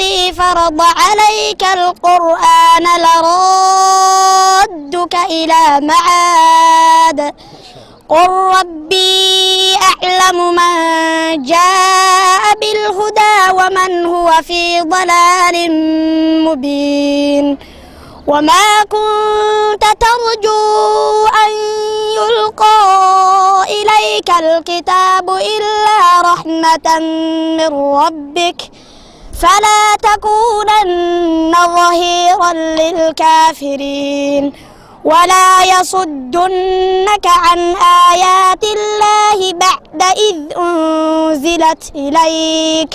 الذي فرض عليك القرآن لرادك إلى معاد قل ربي أعلم من جاء بالهدى ومن هو في ضلال مبين وما كنت ترجو أن يلقى إليك الكتاب إلا رحمة من ربك فلا تكونن ظهيرا للكافرين ولا يصدنك عن آيات الله بعد إذ أنزلت إليك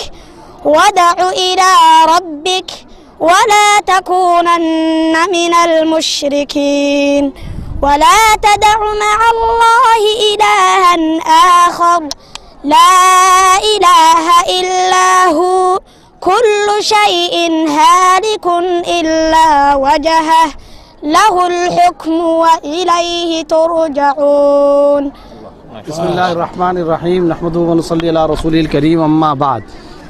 وادع إلى ربك ولا تكونن من المشركين ولا تدع مع الله إلها آخر لا إله إلا هو كل شيء هالك إلا وجهه له الحكم وإليه ترجعون बिस्मिल्लाहिर्रहमानिर्रहीम नहमदुहु व नसल्ली अला रसूलिल करीम अम्मा बाद।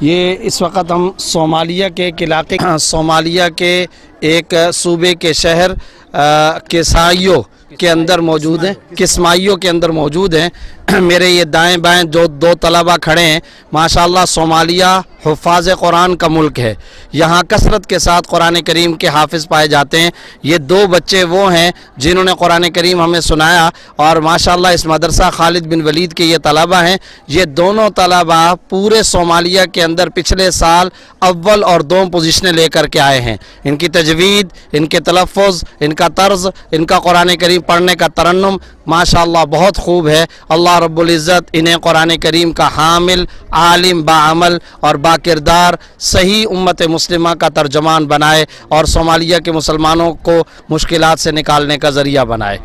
ये इस वक्त हम सोमालिया के एक इलाके सोमालिया के एक सूबे के शहर किस्माइयो के अंदर मौजूद हैं किस्माइयो के अंदर मौजूद हैं। मेरे ये दाएं बाएं जो दो तलबा खड़े हैं, माशाअल्लाह सोमालिया हुफ़ाज़ कुरान का मुल्क है। यहाँ कसरत के साथ कुरान करीम के हाफिज़ पाए जाते हैं। ये दो बच्चे वो हैं जिन्होंने कुरान करीम हमें सुनाया और माशाअल्लाह इस मदरसा खालिद बिन वलीद के ये तलबा हैं। ये दोनों तलबा पूरे सोमालिया के अंदर पिछले साल अव्वल और दोम पोजीशनें लेकर के आए हैं। इनकी तजवीद, इनके तलफ़्फ़ुज़, इनका तर्ज़, इनका कुरान करीम पढ़ने का तरन्नुम माशाअल्लाह बहुत खूब है। अल्लाह रब्बुल इज़्ज़त इन्हें कुरान करीम का हामिल, आलिम, बाअमल और बाकिरदार सही उम्मत मुस्लिमा का तर्जमान बनाए और सोमालिया के मुसलमानों को मुश्किलात से निकालने का ज़रिया बनाए।